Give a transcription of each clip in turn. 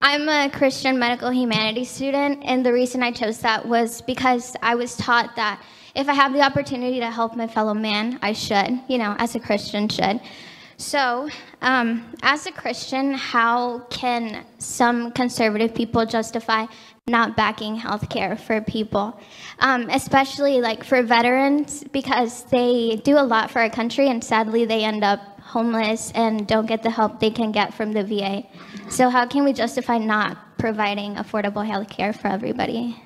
I'm a Christian medical humanities student, and the reason I chose that was because I was taught that if I have the opportunity to help my fellow man, I should, as a Christian should. So, as a Christian, how can some conservative people justify not backing healthcare for people, especially for veterans, because they do a lot for our country, and sadly they end up homeless and don't get the help they can get from the VA. So how can we justify not providing affordable healthcare for everybody?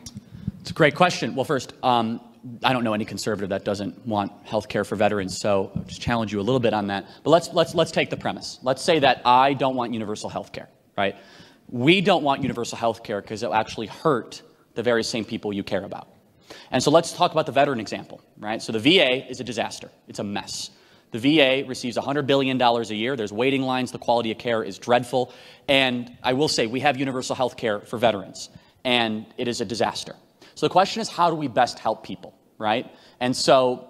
It's a great question. Well, first, I don't know any conservative that doesn't want health care for veterans, so I'll just challenge you a little bit on that. But let's take the premise. Let's say that I don't want universal health care, right? We don't want universal health care because it'll actually hurt the very same people you care about. And so let's talk about the veteran example, right? So the VA is a disaster. It's a mess. The VA receives $100 billion a year. There's waiting lines. The quality of care is dreadful. And I will say we have universal health care for veterans, and it is a disaster. So the question is, how do we best help people, right? And so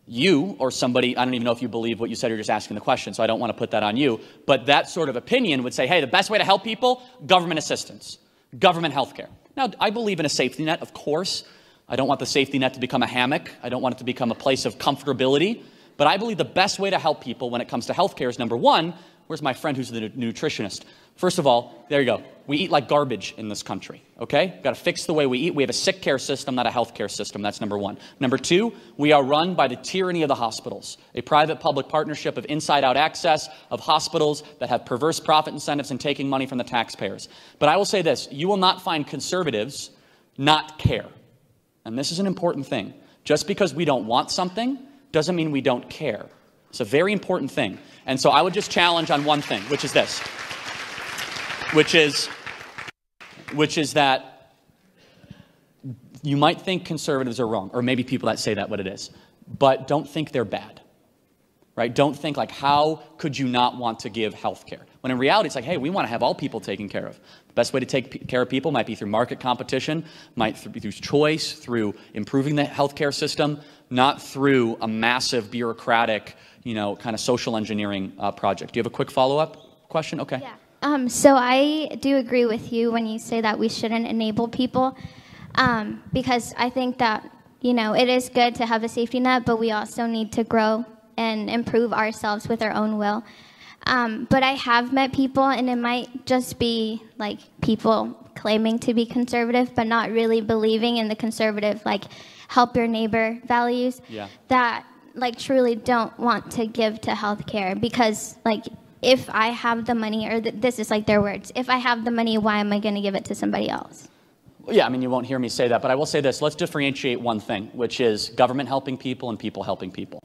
you or somebody, I don't even know if you believe what you said, you're just asking the question, so I don't want to put that on you, but that sort of opinion would say, hey, the best way to help people, government assistance, government health care. Now, I believe in a safety net, of course. I don't want the safety net to become a hammock. I don't want it to become a place of comfortability. But I believe the best way to help people when it comes to health care is, number one, where's my friend who's the nutritionist? First of all, there you go. We eat like garbage in this country, okay? We've got to fix the way we eat. We have a sick care system, not a health care system. That's number one. Number two, we are run by the tyranny of the hospitals, a private-public partnership of inside-out access of hospitals that have perverse profit incentives and taking money from the taxpayers. But I will say this, you will not find conservatives not care. And this is an important thing. Just because we don't want something doesn't mean we don't care. It's a very important thing. And so I would just challenge on one thing, which is this, which is that you might think conservatives are wrong, or maybe people that say that what it is, but don't think they're bad, right? Don't think how could you not want to give health care? When in reality, it's hey, we want to have all people taken care of. The best way to take care of people might be through market competition, might be through choice, through improving the healthcare system, not through a massive bureaucratic, kind of social engineering project. Do you have a quick follow-up question? Okay. Yeah. So I do agree with you when you say that we shouldn't enable people, because I think that, it is good to have a safety net, but we also need to grow and improve ourselves with our own will. But I have met people, and it might just be people claiming to be conservative, but not really believing in the conservative, help your neighbor values, that truly don't want to give to healthcare because if I have the money, or this is their words, if I have the money, why am I going to give it to somebody else? Well, yeah, you won't hear me say that, but I will say this. Let's differentiate one thing, which is government helping people and people helping people.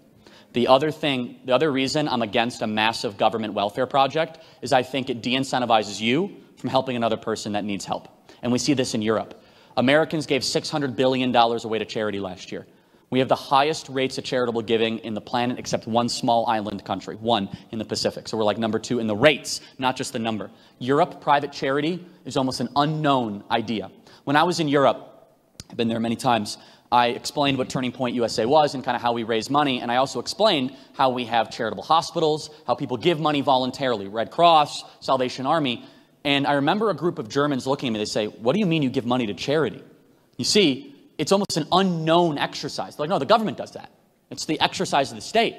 The other reason I'm against a massive government welfare project is I think it de-incentivizes you from helping another person that needs help. And we see this in Europe. Americans gave $600 billion away to charity last year. We have the highest rates of charitable giving in the planet except one small island country, one in the Pacific. So we're number 2 in the rates, not just the number. Europe, private charity is almost an unknown idea. When I was in Europe, I've been there many times, I explained what Turning Point USA was and kind of how we raise money, and I also explained how we have charitable hospitals, how people give money voluntarily, Red Cross, Salvation Army. And I remember a group of Germans looking at me, they say, what do you mean you give money to charity? You see, it's almost an unknown exercise. They're no, the government does that. It's the exercise of the state.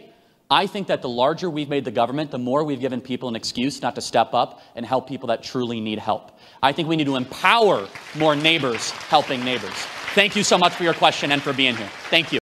I think that the larger we've made the government, the more we've given people an excuse not to step up and help people that truly need help. I think we need to empower more neighbors helping neighbors. Thank you so much for your question and for being here. Thank you.